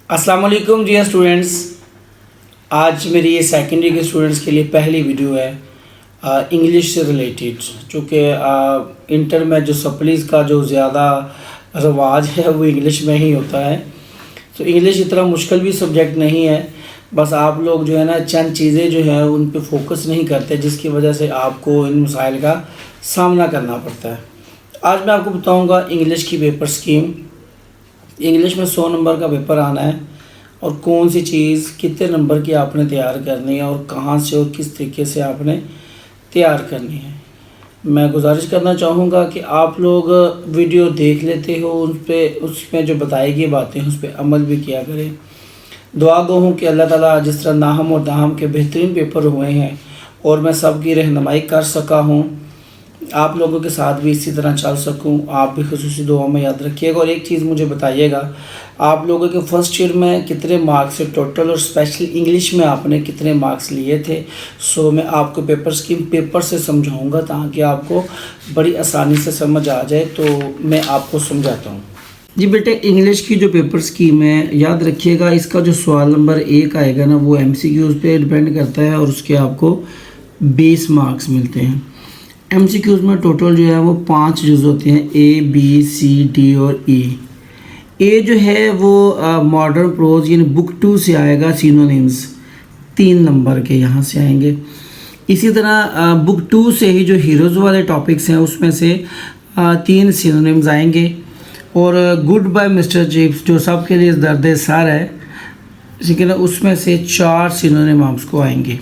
अस्सलाम वालेकुम dear students. आज मेरी ये सेकेंडरी के स्टूडेंट्स के लिए पहली वीडियो है इंग्लिश से रिलेटेड। चूँकि इंटर में जो सप्लीज़ का जो ज़्यादा रवाज है वो इंग्लिश में ही होता है, तो इंग्लिश इतना मुश्किल भी सब्जेक्ट नहीं है। बस आप लोग जो है ना चंद चीज़ें जो है उन पे फोकस नहीं करते, जिसकी वजह से आपको इन मसाइल का सामना करना पड़ता है। आज मैं आपको बताऊंगा इंग्लिश की पेपर स्कीम। इंग्लिश में 100 नंबर का पेपर आना है और कौन सी चीज़ कितने नंबर की आपने तैयार करनी है और कहाँ से और किस तरीके से आपने तैयार करनी है। मैं गुजारिश करना चाहूँगा कि आप लोग वीडियो देख लेते हो, उसमें जो बताई गई बातें हैं उस पर अमल भी किया करें। दुआ गो हूँ कि अल्लाह ताला जिस तरह नाहम और दाहम के बेहतरीन पेपर हुए हैं और मैं सबकी रहनुमाई कर सका हूँ, आप लोगों के साथ भी इसी तरह चल सकूं। आप भी खुसूसी दुआ में याद रखिएगा। और एक चीज़ मुझे बताइएगा, आप लोगों के फर्स्ट ईयर में कितने मार्क्स है टोटल, और स्पेशली इंग्लिश में आपने कितने मार्क्स लिए थे। सो मैं आपको पेपर स्कीम पेपर से समझाऊंगा ताकि आपको बड़ी आसानी से समझ आ जाए। तो मैं आपको समझाता हूँ। जी बेटे, इंग्लिश की जो पेपर स्कीम है याद रखिएगा, इसका जो सवाल नंबर 1 आएगा ना वो MCQs पे डिपेंड करता है और उसके आपको 20 मार्क्स मिलते हैं। MCQs में टोटल जो है वो 5 जुज़ होते हैं, A, B, C, D और E। A जो है वो मॉडर्न प्रोज यानी बुक 2 से आएगा। सिनोनिम्स 3 नंबर के यहाँ से आएंगे। इसी तरह बुक 2 से ही जो हीरोज़ वाले टॉपिक्स हैं उसमें से 3 सिनोनिम्स आएंगे। और गुड बाय मिस्टर चिप्स जो सबके लिए दर्द सर है, लेकिन उसमें से 4 सिनोनिम आपको आएंगे।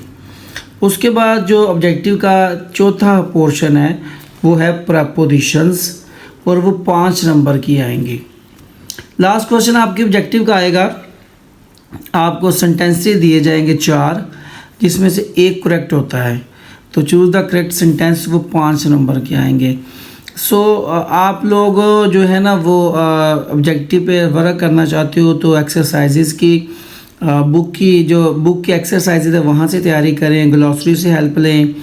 उसके बाद जो ऑब्जेक्टिव का चौथा पोर्शन है वो है प्रपोजिशंस और वो 5 नंबर की आएंगी। लास्ट क्वेश्चन आपके ऑब्जेक्टिव का आएगा, आपको सेंटेंसेस दिए जाएंगे 4 जिसमें से एक करेक्ट होता है, तो चूज़ द करेक्ट सेंटेंस, वो 5 नंबर के आएंगे। सो आप लोग जो है ना वो ऑब्जेक्टिव पे वर्क करना चाहते हो तो एक्सरसाइजेस की बुक की एक्सरसाइजेज है वहाँ से तैयारी करें, ग्लॉसरी से हेल्प लें,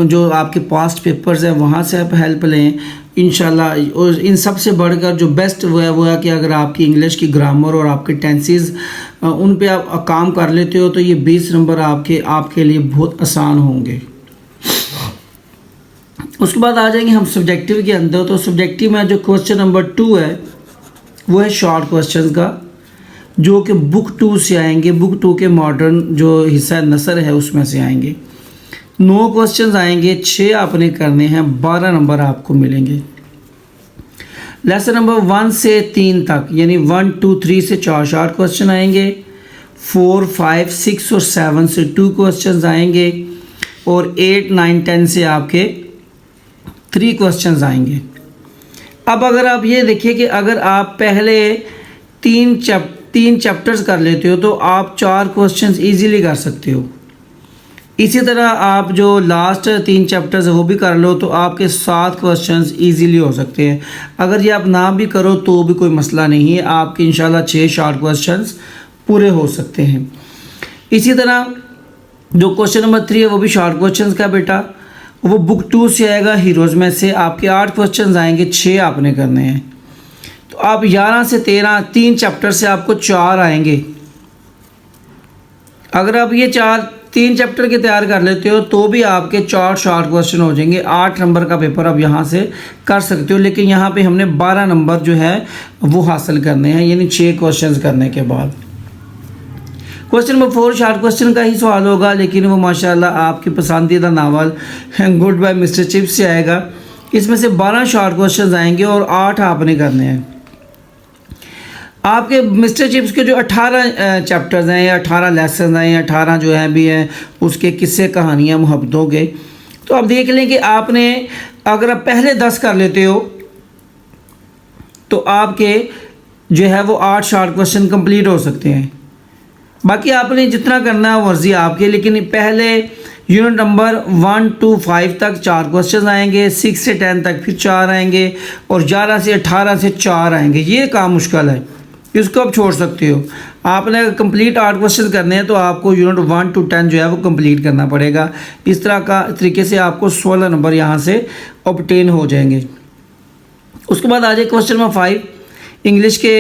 जो आपके पास्ट पेपर्स हैं वहाँ से आप हेल्प लें इंशाल्लाह। और इन सब से बढ़कर जो बेस्ट वो है कि अगर आपकी इंग्लिश की ग्रामर और आपके टेंसेस उन पे आप काम कर लेते हो तो ये 20 नंबर आपके लिए बहुत आसान होंगे। उसके बाद आ जाएंगे हम सब्जेक्टिव के अंदर। तो सब्जेक्टिव में जो क्वेश्चन नंबर 2 है वो है शॉर्ट क्वेश्चन का, जो कि बुक 2 से आएंगे। बुक 2 के मॉडर्न जो हिस्सा नसर है उसमें से आएंगे। 9 क्वेश्चंस आएंगे, 6 आपने करने हैं, 12 नंबर आपको मिलेंगे। लेसन नंबर 1 से 3 तक यानी 1, 2, 3 से 4 शॉर्ट क्वेश्चन आएंगे। 4, 5, 6 और 7 से 2 क्वेश्चंस आएंगे और 8, 9, 10 से आपके 3 क्वेश्चंस आएंगे। अब अगर आप ये देखिए कि अगर आप पहले 3 चैप्टर्स कर लेते हो तो आप 4 क्वेश्चंस इजीली कर सकते हो। इसी तरह आप जो लास्ट 3 चैप्टर्स है वो भी कर लो तो आपके 7 क्वेश्चंस इजीली हो सकते हैं। अगर ये आप ना भी करो तो भी कोई मसला नहीं है, आपके इंशाल्लाह 6 शॉर्ट क्वेश्चंस पूरे हो सकते हैं। इसी तरह जो क्वेश्चन नंबर 3 है वो भी शॉर्ट क्वेश्चंस का बेटा, वो बुक 2 से आएगा। हीरोज़ में से आपके 8 क्वेश्चन आएंगे, 6 आपने करने हैं। तो आप 11 से 13 3 चैप्टर से आपको 4 आएंगे। अगर आप ये 3 चैप्टर के तैयार कर लेते हो तो भी आपके 4 शॉर्ट क्वेश्चन हो जाएंगे। 8 नंबर का पेपर आप यहाँ से कर सकते हो, लेकिन यहाँ पे हमने 12 नंबर जो है वो हासिल करने हैं, यानी 6 क्वेश्चन करने के बाद। क्वेश्चन नंबर 4 शॉर्ट क्वेश्चन का ही सवाल होगा, लेकिन वो माशाल्लाह आपकी पसंदीदा novel Goodbye Mister Chips से आएगा। इसमें से 12 शॉर्ट क्वेश्चन आएंगे और 8 आपने करने हैं। आपके मिस्टर चिप्स के जो 18 चैप्टर्स हैं या 18 लेसन हैं या 18 जो हैं भी हैं उसके किस्से कहानियाँ मोहब्बतों के, तो आप देख लें कि आपने अगर आप पहले 10 कर लेते हो तो आपके जो है वो 8 शॉर्ट क्वेश्चन कंप्लीट हो सकते हैं। बाकी आपने जितना करना है मर्जी आपके, लेकिन पहले यूनिट नंबर 1 to 5 तक 4 क्वेश्चन आएंगे, 6 से 10 तक फिर 4 आएंगे और 11 से 18 से 4 आएंगे। ये काम मुश्किल है, इसको आप छोड़ सकते हो। आपने अगर कंप्लीट 8 क्वेश्चन करने हैं तो आपको यूनिट 1 to 10 जो है वो कंप्लीट करना पड़ेगा। इस तरीके से आपको 16 नंबर यहाँ से ऑब्टेन हो जाएंगे। उसके बाद आ जाए क्वेश्चन नंबर 5। इंग्लिश के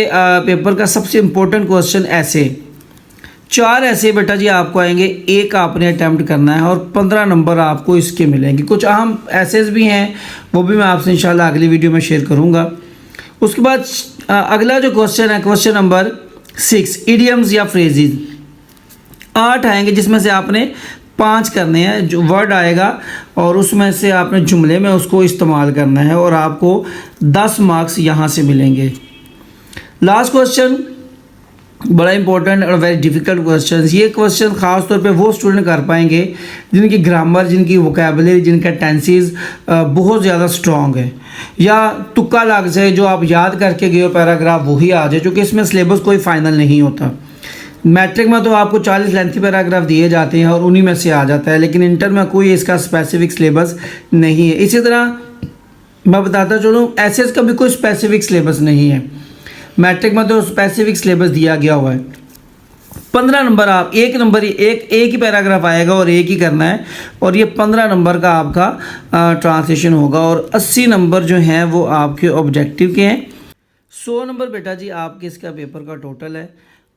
पेपर का सबसे इम्पोर्टेंट क्वेश्चन ऐसे 4 ऐसे बेटा जी आपको आएंगे, एक आपने अटैम्प्ट करना है और 15 नंबर आपको इसके मिलेंगे। कुछ अहम ऐसेस भी हैं, वो भी मैं आपसे इंशाल्लाह अगली वीडियो में शेयर करूंगा। उसके बाद अगला जो क्वेश्चन है क्वेश्चन नंबर 6, इडियम्स या फ्रेजेस। 8 आएंगे जिसमें से आपने 5 करने हैं, जो वर्ड आएगा और उसमें से आपने जुमले में उसको इस्तेमाल करना है और आपको 10 मार्क्स यहाँ से मिलेंगे। लास्ट क्वेश्चन बड़ा इंपॉर्टेंट और वेरी डिफ़िकल्ट क्वेश्चन। ये क्वेश्चन ख़ास तौर पे वो स्टूडेंट कर पाएंगे जिनकी ग्रामर, जिनकी वोकैबुलरी, जिनका टेंसेस बहुत ज़्यादा स्ट्रॉन्ग है, या तुक्का लग जाए, जो आप याद करके गए हो पैराग्राफ वही आ जाए, क्योंकि इसमें सिलेबस कोई फ़ाइनल नहीं होता। मैट्रिक में तो आपको 40 लेंथी पैराग्राफ दिए जाते हैं और उन्हीं में से आ जाता है, लेकिन इंटर में कोई इसका स्पेसिफिक सिलेबस नहीं है। इसी तरह मैं बताता चलूँ, एसएस का भी कोई स्पेसिफिक सिलेबस नहीं है। मैट्रिक में तो स्पेसिफिक सिलेबस दिया गया हुआ है। 15 नंबर आप एक नंबर एक ही पैराग्राफ आएगा और एक ही करना है, और ये 15 नंबर का आपका ट्रांसलेशन होगा, और 80 नंबर जो हैं वो आपके ऑब्जेक्टिव के हैं। 100 नंबर बेटा जी आपके इसका पेपर का टोटल है,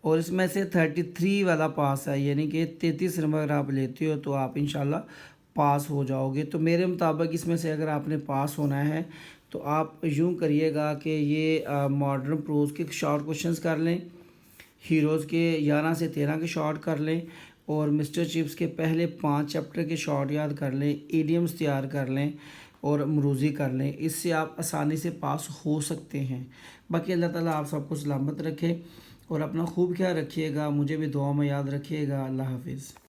और इसमें से 33 वाला पास है, यानी कि 33 नंबर अगर आप लेते हो तो आप इंशाल्लाह पास हो जाओगे। तो मेरे मुताबिक इसमें से अगर आपने पास होना है तो आप यूँ करिएगा कि ये मॉडर्न प्रोज के शॉर्ट क्वेश्चंस कर लें, हीरोज़ के 11 से 13 के शॉर्ट कर लें, और मिस्टर चिप्स के पहले 5 चैप्टर के शॉर्ट याद कर लें, इडियम्स तैयार कर लें और मरूज़ी कर लें। इससे आप आसानी से पास हो सकते हैं। बाकी अल्लाह ताला आप सबको सलामत रखे और अपना खूब ख्याल रखिएगा। मुझे भी दुआ में याद रखिएगा। अल्लाह हाफिज़।